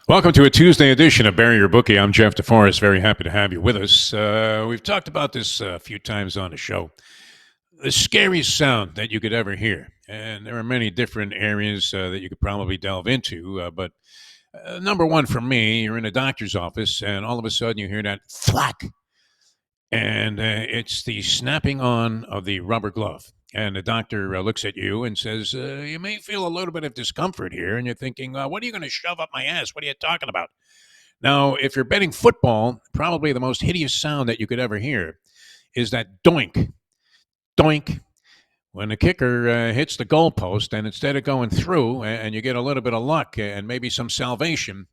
Welcome to a Tuesday edition of Bury Your Bookie. I'm Jeff DeForrest. Very happy to have you with us. We've talked about this a few times on the show. The scariest sound that you could ever hear. And there are many different areas that you could probably delve into. But number one for me, you're in a doctor's office and all of a sudden you hear that thwack. And it's the snapping on of the rubber glove. And the doctor looks at you and says, You may feel a little bit of discomfort here. And you're thinking, What are you going to shove up my ass? What are you talking about? Now, if you're betting football, probably the most hideous sound that you could ever hear is that doink, doink, when the kicker hits the goalpost, and instead of going through and you get a little bit of luck and maybe some salvation,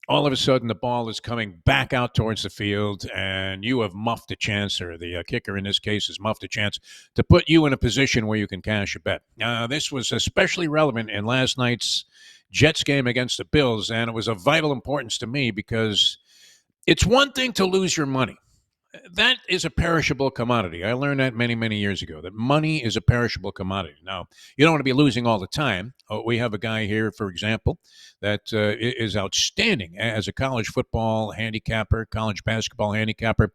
all of a sudden the ball is coming back out towards the field and you have muffed a chance, or the kicker in this case has muffed a chance to put you in a position where you can cash a bet. This was especially relevant in last night's Jets game against the Bills, and it was of vital importance to me because it's one thing to lose your money. That is a perishable commodity. I learned that many, many years ago, that money is a perishable commodity. Now, you don't want to be losing all the time. We have a guy here, for example, that is outstanding as a college football handicapper, college basketball handicapper.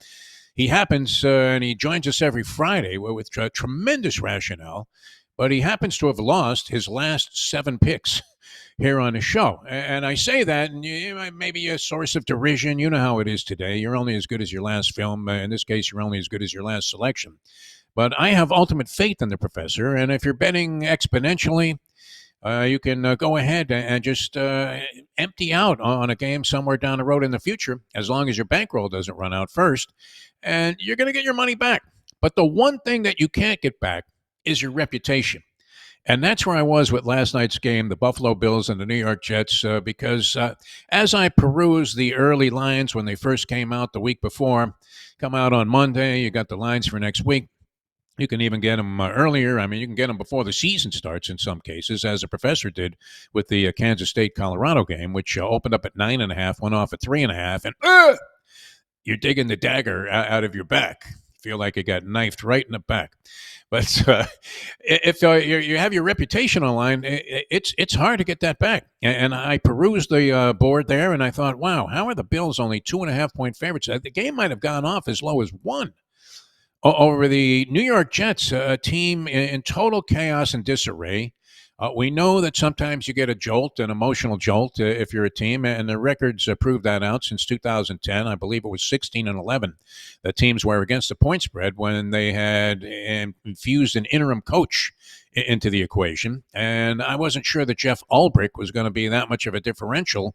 He happens and he joins us every Friday with tremendous rationale, but he happens to have lost his last 7 picks here on the show. And I say that, and maybe a source of derision. You know how it is today. You're only as good as your last film. In this case, you're only as good as your last selection. But I have ultimate faith in the professor. And if you're betting exponentially, you can go ahead and just empty out on a game somewhere down the road in the future, as long as your bankroll doesn't run out first. And you're going to get your money back. But the one thing that you can't get back is your reputation. And that's where I was with last night's game, the Buffalo Bills and the New York Jets, because as I peruse the early lines when they first came out the week before, come out on Monday, you got the lines for next week. You can even get them earlier. I mean, you can get them before the season starts in some cases, as the professor did with the Kansas State-Colorado game, which opened up at 9.5, went off at 3.5, and you're digging the dagger out of your back. Feel like you got knifed right in the back. But if you have your reputation online, it's hard to get that back. And I perused the board there, and I thought, wow, how are the Bills only 2.5-point favorites? The game might have gone off as low as 1 over the New York Jets, a team in total chaos and disarray. We know that sometimes you get a jolt, an emotional jolt, if you're a team, and the records prove that out since 2010. I believe it was 16-11. The teams were against the point spread when they had infused an interim coach into the equation, and I wasn't sure that Jeff Ulbrich was going to be that much of a differential.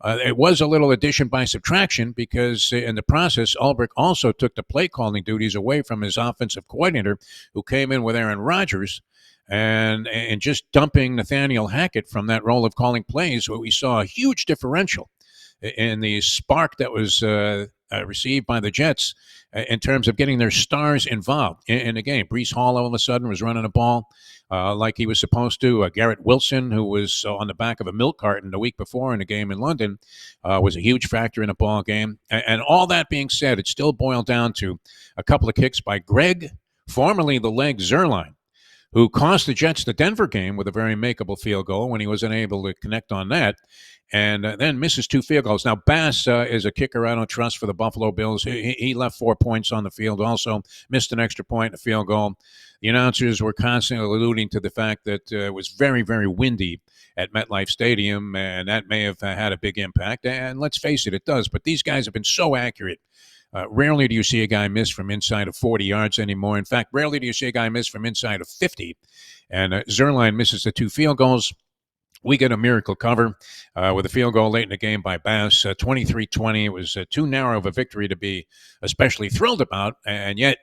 It was a little addition by subtraction because in the process, Ulbrich also took the play calling duties away from his offensive coordinator, who came in with Aaron Rodgers. And just dumping Nathaniel Hackett from that role of calling plays, we saw a huge differential in the spark that was received by the Jets in terms of getting their stars involved in the game. Breece Hall all of a sudden was running the ball like he was supposed to. Garrett Wilson, who was on the back of a milk carton the week before in a game in London, was a huge factor in the ball game. And all that being said, it still boiled down to a couple of kicks by Greg, formerly the leg Zuerlein, who cost the Jets the Denver game with a very makeable field goal when he was unable to connect on that, and then misses 2 field goals. Now, Bass is a kicker I don't trust for the Buffalo Bills. He left 4 points on the field, also missed an extra point, a field goal. The announcers were constantly alluding to the fact that it was very, very windy at MetLife Stadium, and that may have had a big impact. And let's face it, it does. But these guys have been so accurate. Rarely do you see a guy miss from inside of 40 yards anymore. In fact, rarely do you see a guy miss from inside of 50. And Zuerlein misses the 2 field goals. We get a miracle cover with a field goal late in the game by Bass, 23-20. It was too narrow of a victory to be especially thrilled about, and yet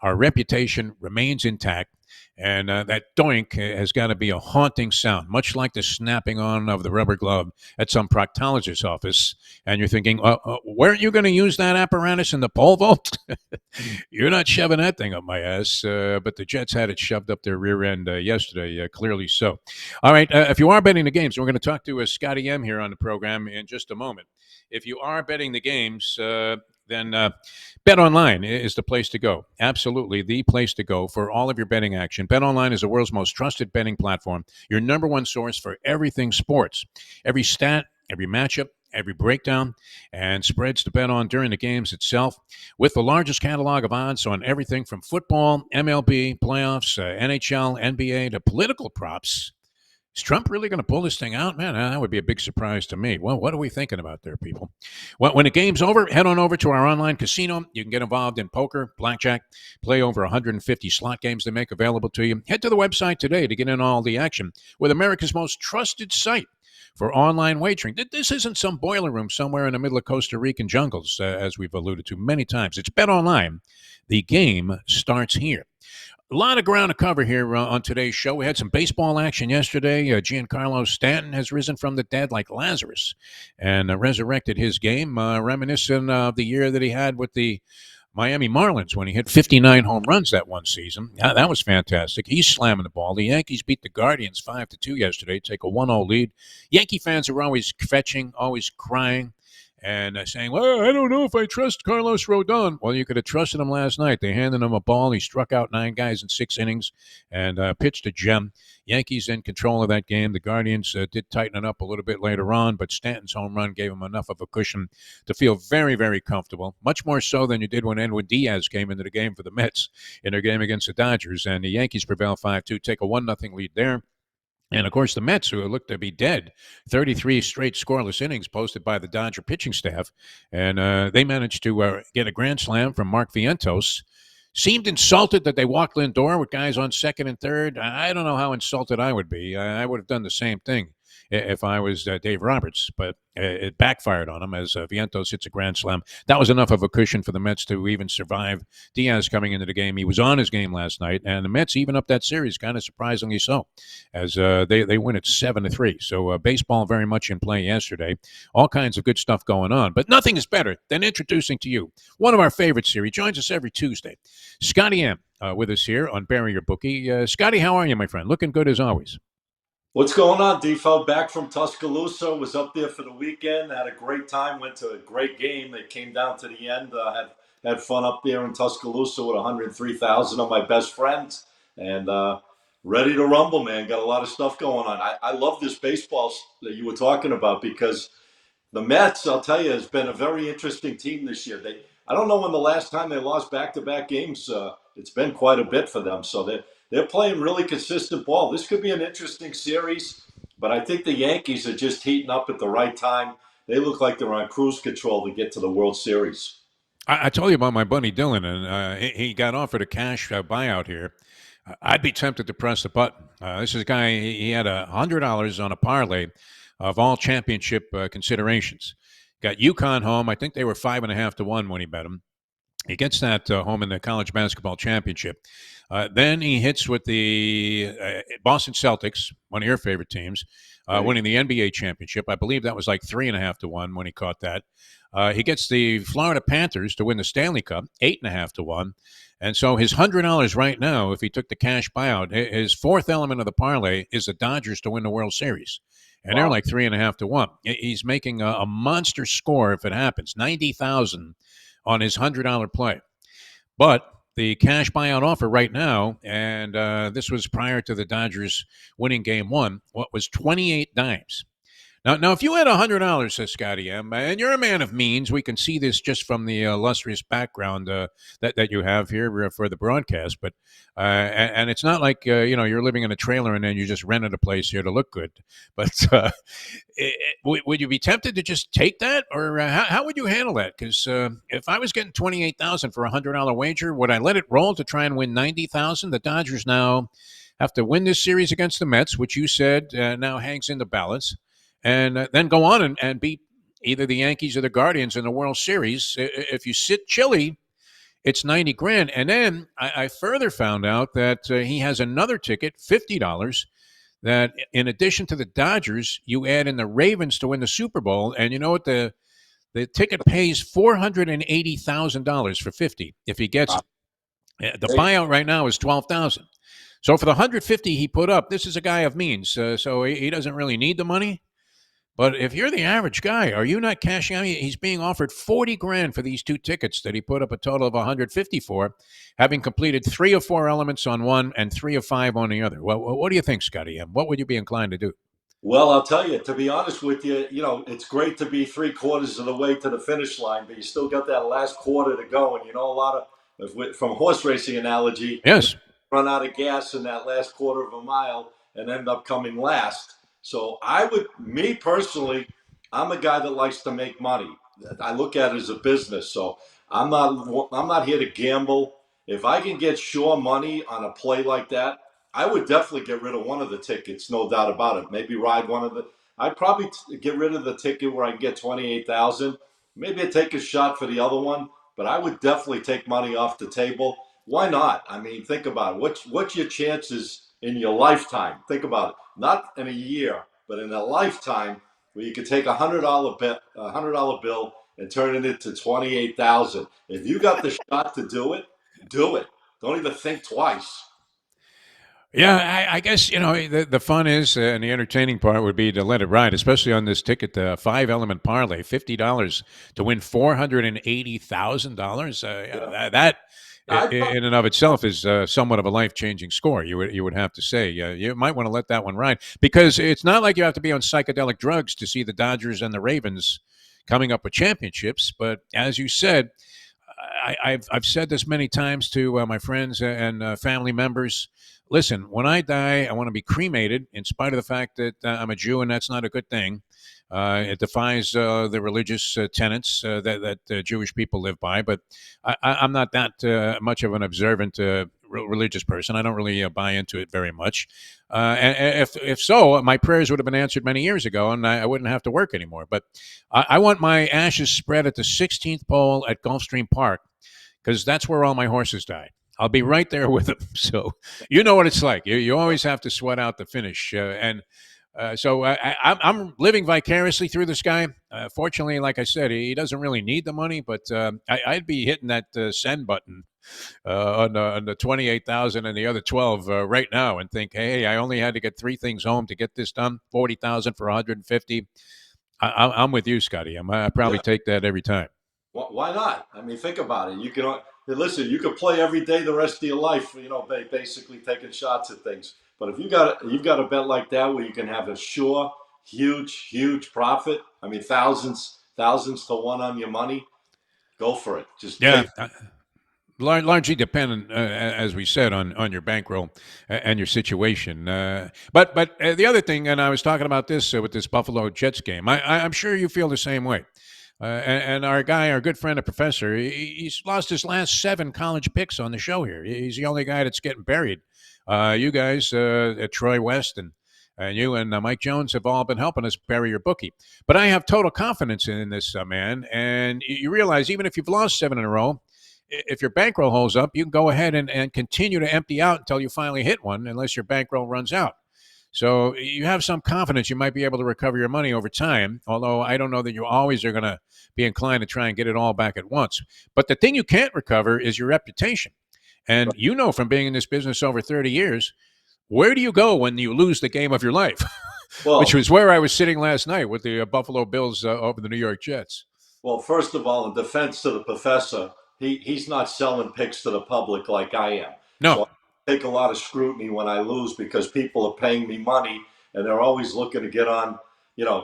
our reputation remains intact. And that doink has got to be a haunting sound, much like the snapping on of the rubber glove at some proctologist's office. And you're thinking, weren't you going to use that apparatus in the pole vault? You're not shoving that thing up my ass. But the Jets had it shoved up their rear end yesterday, clearly so. All right, if you are betting the games, we're going to talk to Scotty M here on the program in just a moment. If you are betting the games, then BetOnline is the place to go. Absolutely the place to go for all of your betting action. BetOnline is the world's most trusted betting platform, your number one source for everything sports. Every stat, every matchup, every breakdown, and spreads to bet on during the games itself, with the largest catalog of odds on everything from football, MLB, playoffs, NHL, NBA, to political props. Is Trump really going to pull this thing out? Man, that would be a big surprise to me. Well, what are we thinking about there, people? Well, when the game's over, head on over to our online casino. You can get involved in poker, blackjack, play over 150 slot games they make available to you. Head to the website today to get in all the action with America's most trusted site for online wagering. This isn't some boiler room somewhere in the middle of Costa Rican jungles, as we've alluded to many times. It's Bet Online. The game starts here. A lot of ground to cover here on today's show. We had some baseball action yesterday. Giancarlo Stanton has risen from the dead like Lazarus and resurrected his game, reminiscent of the year that he had with the Miami Marlins when he hit 59 home runs that one season. That was fantastic. He's slamming the ball. The Yankees beat the Guardians 5-2 yesterday, take a 1-0 lead. Yankee fans are always fetching, always crying, and saying, well, I don't know if I trust Carlos Rodon. Well, you could have trusted him last night. They handed him a ball. He struck out 9 guys in 6 innings and pitched a gem. Yankees in control of that game. The Guardians did tighten it up a little bit later on, but Stanton's home run gave him enough of a cushion to feel very, very comfortable, much more so than you did when Edwin Diaz came into the game for the Mets in their game against the Dodgers. And the Yankees prevail 5-2, take a 1-0 lead there. And, of course, the Mets, who looked to be dead, 33 straight scoreless innings posted by the Dodger pitching staff. And they managed to get a grand slam from Mark Vientos. Seemed insulted that they walked Lindor with guys on second and third. I don't know how insulted I would be. I would have done the same thing if I was Dave Roberts, but it backfired on him as Vientos hits a grand slam. That was enough of a cushion for the Mets to even survive Diaz coming into the game. He was on his game last night, and the Mets even up that series, kind of surprisingly so, as they win it 7-3. So baseball very much in play yesterday. All kinds of good stuff going on, but nothing is better than introducing to you one of our favorites here. He joins us every Tuesday. Scotty M with us here on Bury Your Bookie. Scotty, how are you, my friend? Looking good as always. What's going on, Defo? Back from Tuscaloosa. Was up there for the weekend. Had a great time. Went to a great game. It came down to the end. Had fun up there in Tuscaloosa with 103,000 of my best friends. And ready to rumble, man. Got a lot of stuff going on. I love this baseball that you were talking about because the Mets, I'll tell you, has been a very interesting team this year. I don't know when the last time they lost back-to-back games. It's been quite a bit for them. So they're playing really consistent ball. This could be an interesting series, but I think the Yankees are just heating up at the right time. They look like they're on cruise control to get to the World Series. I told you about my buddy Dylan, and he got offered a cash buyout here. I'd be tempted to press the button. This is a guy, he had $100 on a parlay of all championship considerations. Got UConn home. I think they were 5.5 to 1 when he bet them. He gets that home in the college basketball championship. Then he hits with the Boston Celtics, one of your favorite teams, winning the NBA championship. I believe that was like 3.5 to 1 when he caught that. He gets the Florida Panthers to win the Stanley Cup, 8.5 to 1. And so his $100 right now, if he took the cash buyout, his fourth element of the parlay is the Dodgers to win the World Series. And they're like 3.5 to 1. He's making a monster score if it happens, 90,000 on his $100 play. But the cash buyout offer right now, and this was prior to the Dodgers winning game 1, what was 28 dimes. Now, if you had $100, says Scotty M, and you're a man of means, we can see this just from the illustrious background that you have here for the broadcast. But and it's not like you're living in a trailer and then you just rented a place here to look good. But would you be tempted to just take that, or how would you handle that? Because if I was getting 28,000 for a $100 wager, would I let it roll to try and win 90,000? The Dodgers now have to win this series against the Mets, which you said now hangs in the balance. And then go on and beat either the Yankees or the Guardians in the World Series. If you sit chilly, it's 90 grand. And then I further found out that he has another ticket, $50, that in addition to the Dodgers, you add in the Ravens to win the Super Bowl. And you know what? The ticket pays $480,000 for 50 if he gets it. The buyout right now is 12,000. So for the 150 he put up, this is a guy of means. So he doesn't really need the money. But if you're the average guy, are you not cashing out? He's being offered 40 grand for these 2 tickets that he put up a total of 150 for, having completed 3 of 4 elements on one and 3 of 5 on the other. Well, what do you think, Scotty? What would you be inclined to do? Well, I'll tell you, to be honest with you, it's great to be three-quarters of the way to the finish line, but you still got that last quarter to go. And a lot of, from horse racing analogy, Yes. run out of gas in that last quarter of a mile and end up coming last. So me personally, I'm a guy that likes to make money. I look at it as a business. So I'm not here to gamble. If I can get sure money on a play like that, I would definitely get rid of one of the tickets, no doubt about it. Maybe ride one of the. I'd probably get rid of the ticket where I can get 28,000. Maybe I'd take a shot for the other one, but I would definitely take money off the table. Why not? I mean, think about it. What's your chances in your lifetime? Think about it. Not in a year, but in a lifetime, where you could take a $100 bill, and turn it into 28,000. If you got the shot to do it, do it. Don't even think twice. Yeah, I guess the fun is, and the entertaining part would be to let it ride, especially on this ticket, the 5 element parlay, $50 to win $480,000. Yeah. That I in and of itself is somewhat of a life changing score. You would have to say. You might want to let that one ride because it's not like you have to be on psychedelic drugs to see the Dodgers and the Ravens coming up with championships. But as you said, I've said this many times to my friends and family members. Listen, when I die, I want to be cremated, in spite of the fact that I'm a Jew, and that's not a good thing. It defies the religious tenets that Jewish people live by. But I'm not that much of an observant religious person. I don't really buy into it very much. And if so, my prayers would have been answered many years ago, and I wouldn't have to work anymore. But I want my ashes spread at the 16th pole at Gulfstream Park because that's where all my horses died. I'll be right there with them. So you know what it's like. You always have to sweat out the finish. I'm living vicariously through this guy. Fortunately, like I said, he doesn't really need the money, but I'd be hitting that send button on the 28,000 and the other 12 right now and think, hey, I only had to get three things home to get this done. 40,000 for 150. I'm with you, Scotty. I probably Yeah. take that every time. Why not? I mean, think about it. Listen. You could play every day the rest of your life. Basically taking shots at things. But if you've got a bet like that where you can have a sure, huge, huge profit. I mean, thousands to one on your money. Go for it. Just Yeah, take. largely dependent, as we said, on your bankroll and your situation. But the other thing, and I was talking about this with this Buffalo Jets game. I'm sure you feel the same way. And our good friend, a professor, he's lost his last 7 college picks on the show here. He's the only guy that's getting buried. You guys, Troy West and you and Mike Jones have all been helping us bury your bookie. But I have total confidence in this man. And you realize even if you've lost 7 in a row, if your bankroll holds up, you can go ahead and continue to empty out until you finally hit one, unless your bankroll runs out. So you have some confidence you might be able to recover your money over time, although I don't know that you always are going to be inclined to try and get it all back at once. But the thing you can't recover is your reputation. And from being in this business over 30 years, where do you go when you lose the game of your life? Which Well, was where I was sitting last night with the Buffalo Bills over the New York Jets. Well, first of all, in defense to the professor, he's not selling picks to the public like I am. No. So I take a lot of scrutiny when I lose because people are paying me money and they're always looking to get on,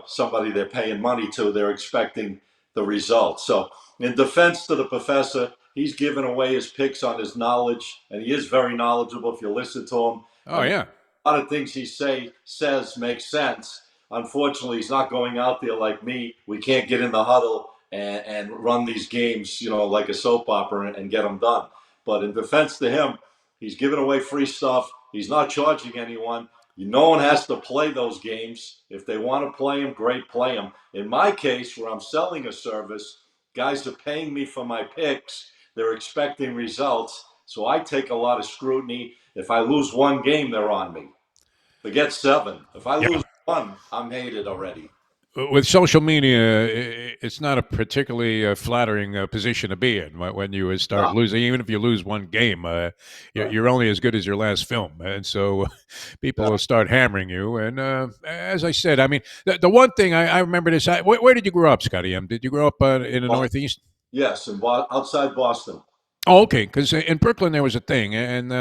somebody they're paying money to. They're expecting the results. So in defense to the professor, he's giving away his picks on his knowledge, and he is very knowledgeable if you listen to him. Oh, yeah. A lot of things he says make sense. Unfortunately, he's not going out there like me. We can't get in the huddle and run these games, like a soap opera and get them done. But in defense to him, he's giving away free stuff. He's not charging anyone. No one has to play those games. If they want to play them, great, play them. In my case, where I'm selling a service, guys are paying me for my picks. They're expecting results. So I take a lot of scrutiny. If I lose one game, they're on me. Forget 7. If I Yeah. lose one, I'm hated already. With social media, it's not a particularly flattering position to be in when you start No, losing. Even if you lose one game, right. you're only as good as your last film, and so people Yeah. will start hammering you. And as I said, I mean, the one thing I remember this. Where did you grow up, Scotty M? Did you grow up in the Well, Northeast? yes, outside Boston. Oh, okay. Because in Brooklyn there was a thing, and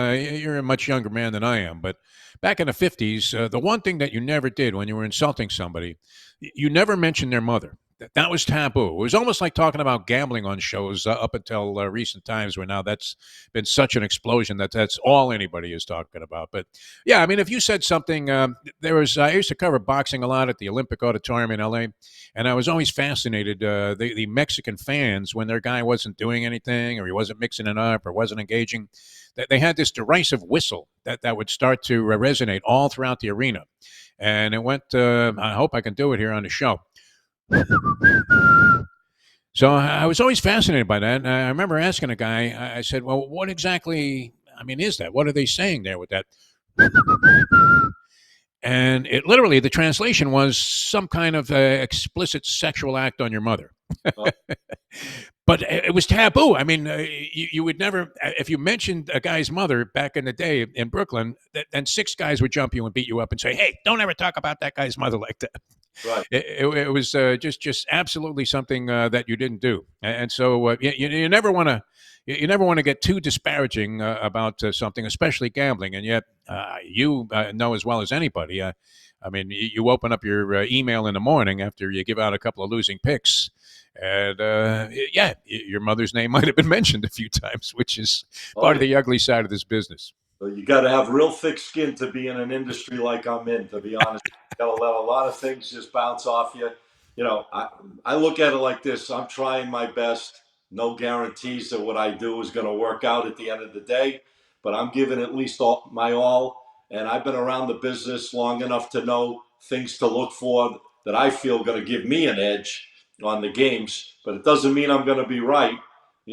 you're a much younger man than I am. But back in the '50s, the one thing that you never did when you were insulting somebody, you never mentioned their mother. That was taboo. It was almost like talking about gambling on shows up until recent times, where now that's been such an explosion that that's all anybody is talking about. But yeah, I mean, if you said something, there was I used to cover boxing a lot at the Olympic Auditorium in LA, and I was always fascinated. The Mexican fans, when their guy wasn't doing anything, or he wasn't mixing it up, or wasn't engaging, they had this derisive whistle that would start to resonate all throughout the arena. And it went, I hope I can do it here on the show. So I was always fascinated by that. And I remember asking a guy, I said, well, what exactly, I mean, is that? What are they saying there with that? And it literally, the translation was some kind of explicit sexual act on your mother. Oh, But it was taboo. I mean, you would never, if you mentioned a guy's mother back in the day in Brooklyn, then six guys would jump you and beat you up and say, "Hey, don't ever talk about that guy's mother like that." right. It was just absolutely something that you didn't do, and so you never want to. You never want to get too disparaging about something, especially gambling. And yet, you know as well as anybody. I mean, you open up your email in the morning after you give out a couple of losing picks, and yeah, your mother's name might have been mentioned a few times, which is Oh, part of yeah. the ugly side of this business. So you got to have real thick skin to be in an industry like I'm in. To be honest, you got to let a lot of things just bounce off you. You know, I look at it like this: I'm trying my best. No guarantees that what I do is going to work out at the end of the day, but I'm giving at least my all. And I've been around the business long enough to know things to look for that I feel going to give me an edge on the games. But it doesn't mean I'm going to be right,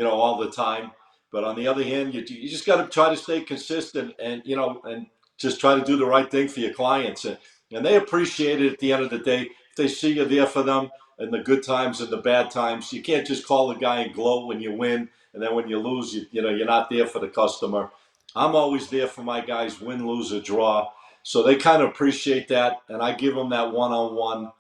all the time. But on the other hand, you just got to try to stay consistent and, and just try to do the right thing for your clients. And they appreciate it at the end of the day. If they see you there for them in the good times and the bad times, you can't just call the guy and gloat when you win. And then when you lose, you're not there for the customer. I'm always there for my guys, win, lose, or draw. So they kind of appreciate that. And I give them that one-on-one,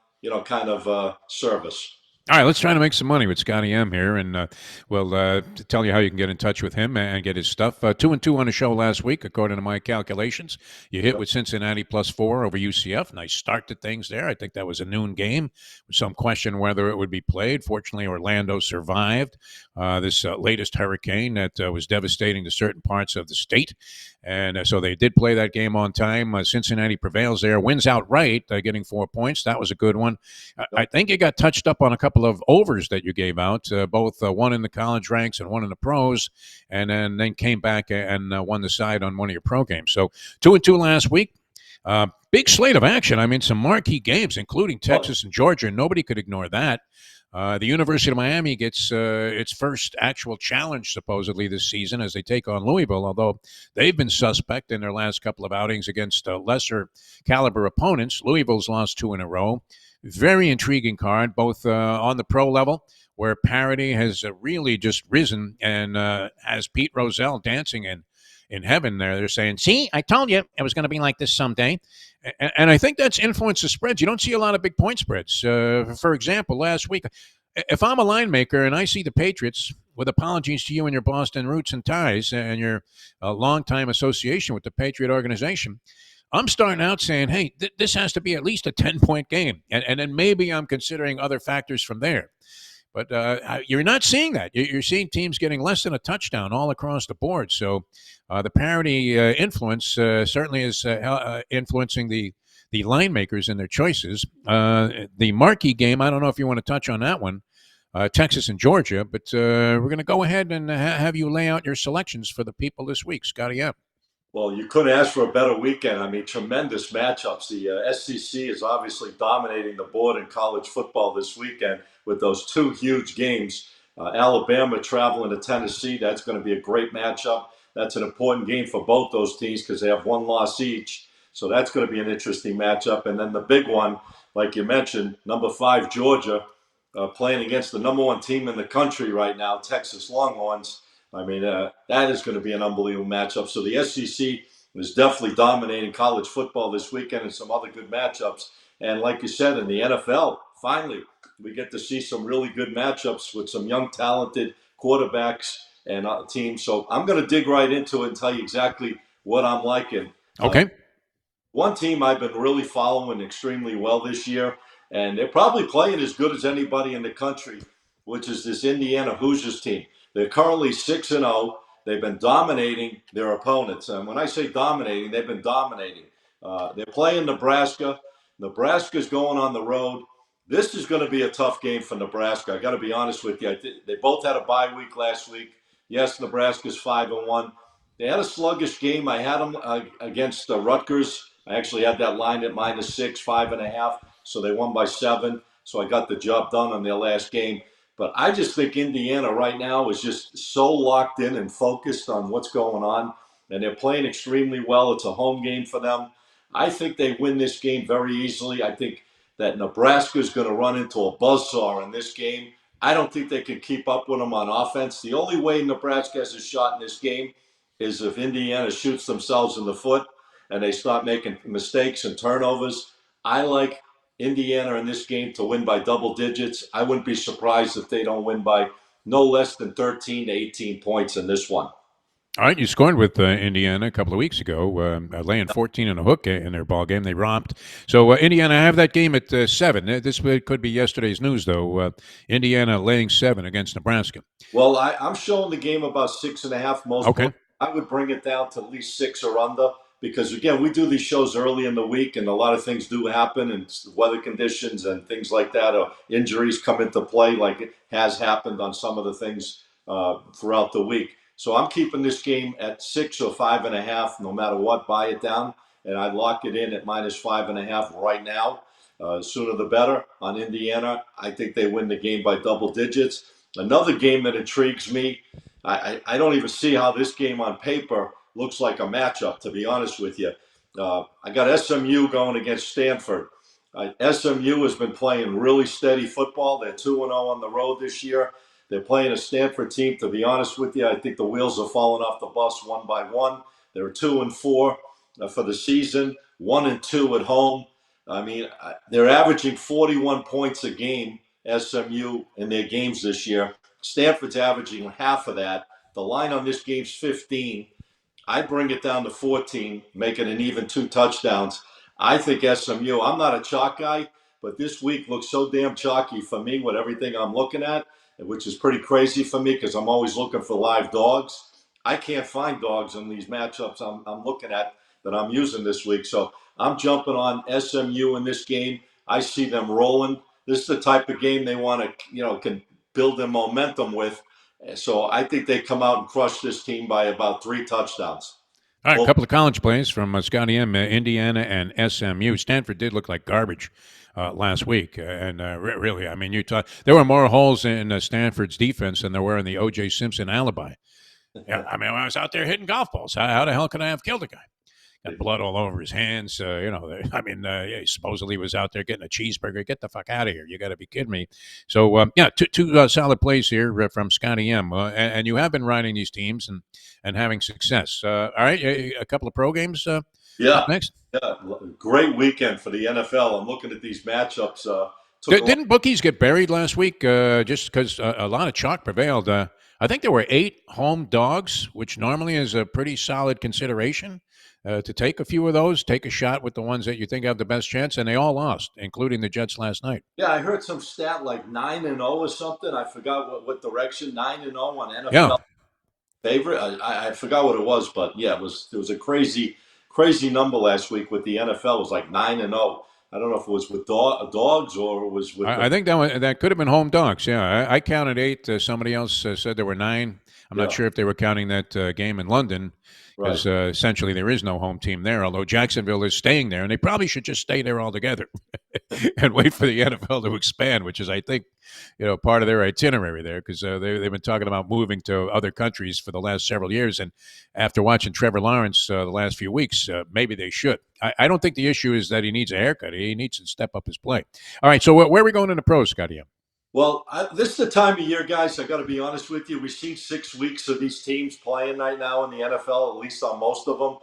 kind of service. All right, let's try to make some money with Scotty M here, and we'll tell you how you can get in touch with him and get his stuff. 2-2 on the show last week, according to my calculations. You hit with Cincinnati +4 over UCF. Nice start to things there. I think that was a noon game with some question whether it would be played. Fortunately, Orlando survived this latest hurricane that was devastating to certain parts of the state. And so they did play that game on time. Cincinnati prevails there, wins outright, getting 4 points. That was a good one. I think you got touched up on a couple of overs that you gave out, both one in the college ranks and one in the pros, and then came back and won the side on one of your pro games. So 2-2 last week. Big slate of action. I mean, some marquee games, including Texas and Georgia. Nobody could ignore that. The University of Miami gets its first actual challenge, supposedly, this season as they take on Louisville, although they've been suspect in their last couple of outings against lesser caliber opponents. Louisville's lost two in a row. Very intriguing card, both on the pro level, where parity has really just risen and has Pete Rozelle dancing in heaven there. They're saying, see, I told you it was going to be like this someday. And I think that's influenced the spreads. You don't see a lot of big point spreads. For example, last week, if I'm a line maker and I see the Patriots, with apologies to you and your Boston roots and ties and your longtime association with the Patriot organization, I'm starting out saying, hey, this has to be at least a 10-point game. And then maybe I'm considering other factors from there. But you're not seeing that. You're seeing teams getting less than a touchdown all across the board. So the parity influence certainly is influencing the line makers and their choices. The marquee game, I don't know if you want to touch on that one, Texas and Georgia, but we're going to go ahead and have you lay out your selections for the people this week. Scotty M. Well, you couldn't ask for a better weekend. I mean, tremendous matchups. The SEC is obviously dominating the board in college football this weekend with those two huge games. Alabama traveling to Tennessee. That's going to be a great matchup. That's an important game for both those teams because they have one loss each. So that's going to be an interesting matchup. And then the big one, like you mentioned, number 5, Georgia, playing against the number 1 team in the country right now, Texas Longhorns. I mean, that is going to be an unbelievable matchup. So the SEC is definitely dominating college football this weekend and some other good matchups. And like you said, in the NFL, finally, we get to see some really good matchups with some young, talented quarterbacks and team. So I'm going to dig right into it and tell you exactly what I'm liking. Okay. One team I've been really following extremely well this year, and they're probably playing as good as anybody in the country, which is this Indiana Hoosiers team. They're currently 6-0. They've been dominating their opponents. And when I say dominating, they've been dominating. They're playing Nebraska. Nebraska's going on the road. This is going to be a tough game for Nebraska. I got to be honest with you. They both had a bye week last week. Yes, Nebraska's 5-1. They had a sluggish game. I had them against Rutgers. I actually had that line at -6, 5.5. So they won by 7. So I got the job done on their last game. But I just think Indiana right now is just so locked in and focused on what's going on. And they're playing extremely well. It's a home game for them. I think they win this game very easily. I think that Nebraska is going to run into a buzzsaw in this game. I don't think they can keep up with them on offense. The only way Nebraska has a shot in this game is if Indiana shoots themselves in the foot and they start making mistakes and turnovers. I like Indiana in this game to win by double digits. I wouldn't be surprised if they don't win by no less than 13 to 18 points in this one. All right, you scored with Indiana a couple of weeks ago, laying 14 and a hook in their ball game. They romped. So Indiana, I have that game at 7. This could be yesterday's news, though. Indiana laying 7 against Nebraska. Well, I'm showing the game about 6.5 most Okay. books. I would bring it down to at least 6 or under because, again, we do these shows early in the week and a lot of things do happen and weather conditions and things like that. Or injuries come into play like it has happened on some of the things throughout the week. So I'm keeping this game at 6 or 5.5 no matter what. Buy it down and I lock it in at -5.5 right now. Sooner the better on Indiana. I think they win the game by double digits. Another game that intrigues me, I don't even see how this game on paper looks like a matchup, to be honest with you. I got SMU going against Stanford. SMU has been playing really steady football. They're 2-0 on the road this year. They're playing a Stanford team, to be honest with you. I think the wheels are falling off the bus one by one. They're 2-4 for the season, 1-2 at home. I mean, they're averaging 41 points a game, SMU, in their games this year. Stanford's averaging half of that. The line on this game's 15. I bring it down to 14, making an even 2 touchdowns. I think SMU, I'm not a chalk guy, but this week looks so damn chalky for me with everything I'm looking at, which is pretty crazy for me because I'm always looking for live dogs. I can't find dogs in these matchups I'm looking at that I'm using this week. So I'm jumping on SMU in this game. I see them rolling. This is the type of game they want to, can build their momentum with. So I think they come out and crush this team by about 3 touchdowns. All right, a Well, couple of college plays from Scotty M, Indiana and SMU. Stanford did look like garbage last week, and really, I mean, there were more holes in Stanford's defense than there were in the O.J. Simpson alibi. Yeah, I mean, I was out there hitting golf balls. How the hell could I have killed a guy? Got blood all over his hands. I mean, yeah, he supposedly was out there getting a cheeseburger. Get the fuck out of here! You got to be kidding me. So, yeah, two solid plays here from Scotty M. And you have been riding these teams and having success. All right, a couple of pro games up yeah, next. yeah, great weekend for the NFL. I'm looking at these matchups. Took a lot. Didn't bookies get buried last week just because a lot of chalk prevailed? I think there were 8 home dogs, which normally is a pretty solid consideration. To take a few of those, take a shot with the ones that you think have the best chance, and they all lost, including the Jets last night. Yeah, I heard some stat like 9-0 or something. I forgot what direction 9-0 on Yeah, NFL favorite. I forgot what it was, but yeah, it was a crazy number last week with the NFL. It was like 9-0. I don't know if it was with dogs or it was with the I think that could have been home dogs. Yeah, I counted 8. Somebody else said there were 9. I'm not yeah, sure if they were counting that game in London right. because essentially there is no home team there, although Jacksonville is staying there, and they probably should just stay there altogether and wait for the NFL to expand, which is, I think, part of their itinerary there because they've been talking about moving to other countries for the last several years. And after watching Trevor Lawrence the last few weeks, maybe they should. I don't think the issue is that he needs a haircut. He needs to step up his play. All right, so where are we going in the pros, Scotty? Well, this is the time of year, guys. I got to be honest with you. We've seen 6 weeks of these teams playing right now in the NFL, at least on most of them.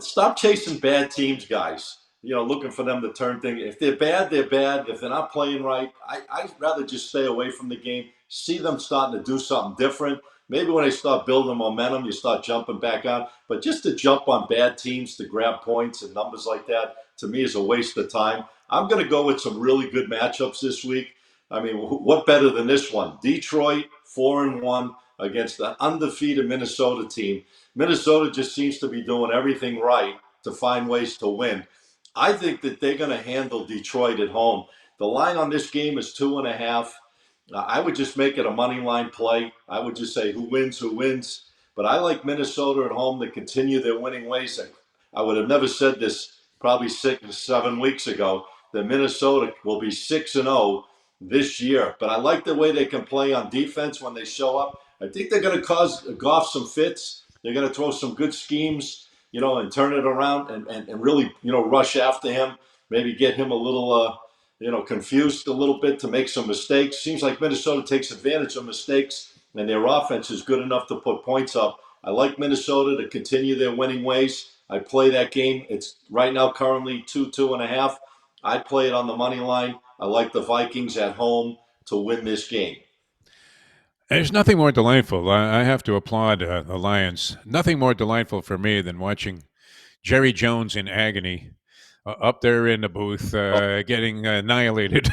Stop chasing bad teams, guys. Looking for them to turn things. If they're bad, they're bad. If they're not playing right, I'd rather just stay away from the game. See them starting to do something different. Maybe when they start building momentum, you start jumping back on. But just to jump on bad teams to grab points and numbers like that, to me, is a waste of time. I'm going to go with some really good matchups this week. I mean, what better than this one? Detroit 4-1 against the undefeated Minnesota team. Minnesota just seems to be doing everything right to find ways to win. I think that they're going to handle Detroit at home. The line on this game is 2.5. I would just make it a money line play. I would just say who wins, who wins. But I like Minnesota at home to continue their winning ways. I would have never said this probably 6 or 7 weeks ago that Minnesota will be 6-0 this year. But I like the way they can play on defense when they show up. I think they're going to cause Goff some fits. They're going to throw some good schemes, and turn it around and really, rush after him. Maybe get him a little, confused a little bit to make some mistakes. Seems like Minnesota takes advantage of mistakes, and their offense is good enough to put points up. I like Minnesota to continue their winning ways. I play that game. It's right now currently 2.5. I play it on the money line. I like the Vikings at home to win this game. There's nothing more delightful. I have to applaud the Lions. Nothing more delightful for me than watching Jerry Jones in agony up there in the booth, getting annihilated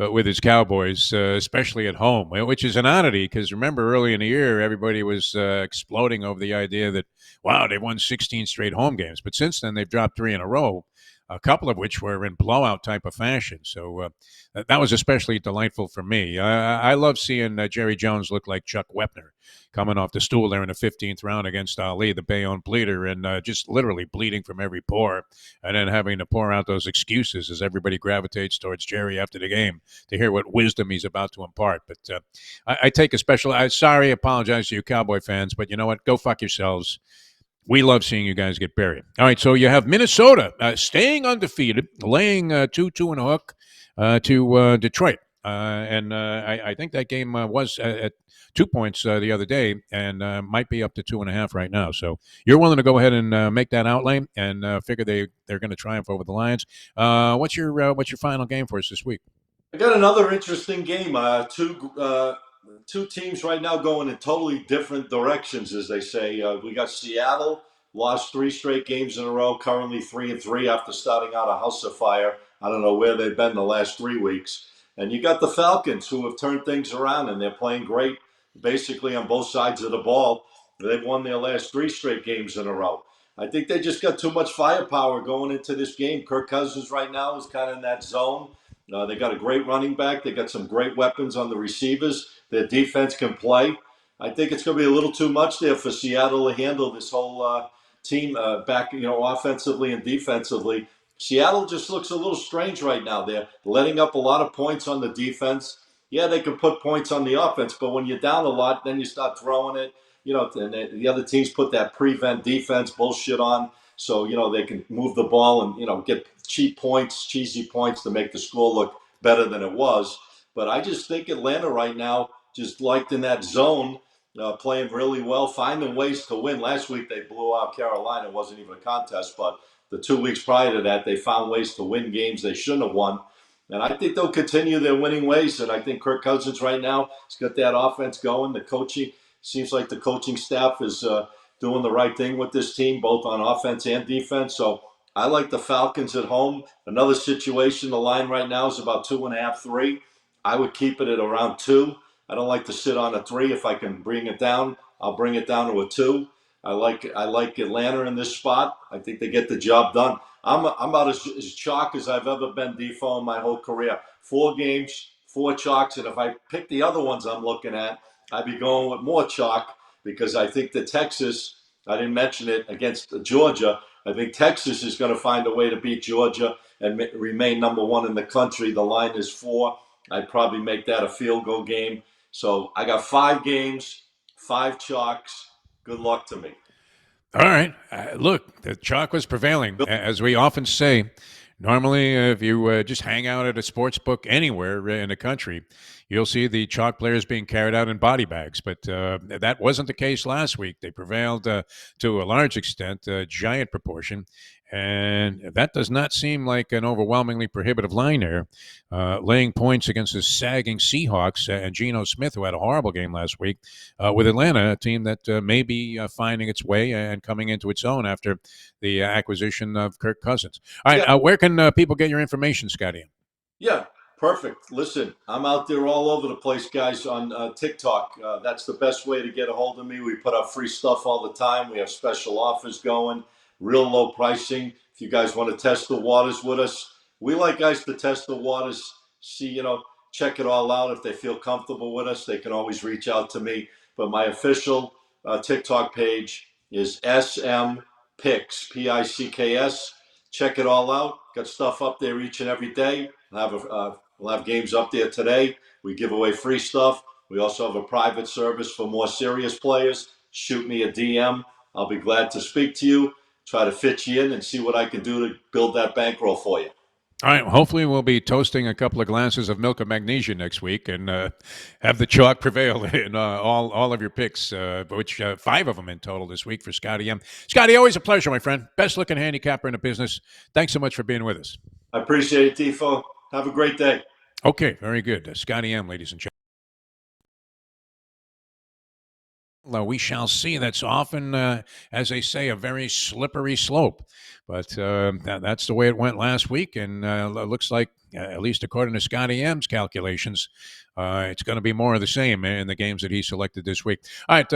with his Cowboys, especially at home, which is an oddity because remember early in the year, everybody was exploding over the idea that, wow, they won 16 straight home games. But since then, they've dropped 3 in a row, a couple of which were in blowout type of fashion. So that was especially delightful for me. I love seeing Jerry Jones look like Chuck Wepner coming off the stool there in the 15th round against Ali, the Bayonne bleeder, and just literally bleeding from every pore, and then having to pour out those excuses as everybody gravitates towards Jerry after the game to hear what wisdom he's about to impart. But I take a special, apologize to you Cowboy fans, but you know what? Go fuck yourselves. We love seeing you guys get buried. All right, so you have Minnesota staying undefeated, laying 2 and a hook to Detroit. I think that game was at 2 points the other day and might be up to 2.5 right now. So you're willing to go ahead and make that outlay and figure they're going to triumph over the Lions. What's your final game for us this week? I got another interesting game. Two teams right now going in totally different directions, as they say. We got Seattle, lost 3 straight games in a row, currently 3-3 after starting out a house of fire. I don't know where they've been the last 3 weeks. And you got the Falcons, who have turned things around, and they're playing great basically on both sides of the ball. They've won their last 3 straight games in a row. I think they just got too much firepower going into this game. Kirk Cousins right now is kind of in that zone. They got a great running back. They got some great weapons on the receivers. Their defense can play. I think it's going to be a little too much there for Seattle to handle this whole team back, offensively and defensively. Seattle just looks a little strange right now. They're letting up a lot of points on the defense. Yeah, they can put points on the offense, but when you're down a lot, then you start throwing it. And the other teams put that prevent defense bullshit on, so they can move the ball and get cheesy points to make the score look better than it was. But I just think Atlanta right now, just liked in that zone, playing really well, finding ways to win. Last week they blew out Carolina. It wasn't even a contest, but the 2 weeks prior to that, they found ways to win games they shouldn't have won. And I think they'll continue their winning ways. And I think Kirk Cousins right now has got that offense going. The coaching, seems like the coaching staff is doing the right thing with this team, both on offense and defense. So I like the Falcons at home. Another situation, the line right now is about 2.5, 3. I would keep it at around 2. I don't like to sit on a 3. If I can bring it down, I'll bring it down to a 2. I like Atlanta in this spot. I think they get the job done. I'm about as chalk as I've ever been, Defo, in my whole career. 4 games, 4 chalks, and if I pick the other ones I'm looking at, I'd be going with more chalk because I think that Texas, I didn't mention it, against Georgia, I think Texas is going to find a way to beat Georgia and remain number 1 in the country. The line is 4. I'd probably make that a field goal game. So I got 5 games, 5 chalks. Good luck to me. All right. Look, the chalk was prevailing. As we often say, normally if you just hang out at a sports book anywhere in the country, you'll see the chalk players being carried out in body bags. But that wasn't the case last week. They prevailed to a large extent, a giant proportion. And that does not seem like an overwhelmingly prohibitive line there. Laying points against the sagging Seahawks and Geno Smith, who had a horrible game last week, with Atlanta, a team that may be finding its way and coming into its own after the acquisition of Kirk Cousins. All right, where can people get your information, Scotty? Yeah, perfect. Listen, I'm out there all over the place, guys, on TikTok. That's the best way to get a hold of me. We put out free stuff all the time. We have special offers going, real low pricing. If you guys want to test the waters with us, we like guys to test the waters, see, check it all out. If they feel comfortable with us, they can always reach out to me. But my official TikTok page is SM Picks, Picks. Check it all out. Got stuff up there each and every day. We'll have games up there today. We give away free stuff. We also have a private service for more serious players. Shoot me a DM. I'll be glad to speak to you, try to fit you in, and see what I can do to build that bankroll for you. All right. Hopefully, we'll be toasting a couple of glasses of milk of magnesia next week and have the chalk prevail in all of your picks, which 5 of them in total this week for Scotty M. Scotty, always a pleasure, my friend. Best looking handicapper in the business. Thanks so much for being with us. I appreciate it, Defo. Have a great day. Okay, very good. Scotty M, ladies and gentlemen. We shall see. That's often, as they say, a very slippery slope. But that's the way it went last week. And it looks like, at least according to Scotty M's calculations, it's going to be more of the same in the games that he selected this week. All right,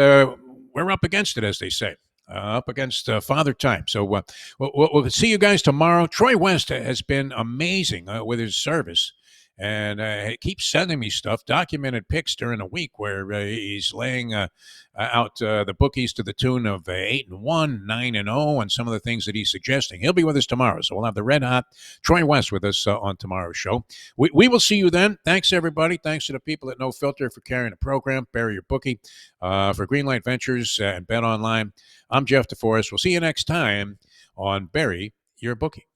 we're up against it, as they say. Up against Father Time. So we'll see you guys tomorrow. Troy West has been amazing with his service. And he keeps sending me stuff, documented picks during the week where he's laying out the bookies to the tune of 8-1, 9-0, and some of the things that he's suggesting. He'll be with us tomorrow, so we'll have the red hot Troy West with us on tomorrow's show. We will see you then. Thanks, everybody. Thanks to the people at No Filter for carrying the program. Bury Your Bookie for Greenlight Ventures and Bet Online. I'm Jeff DeForrest. We'll see you next time on Bury Your Bookie.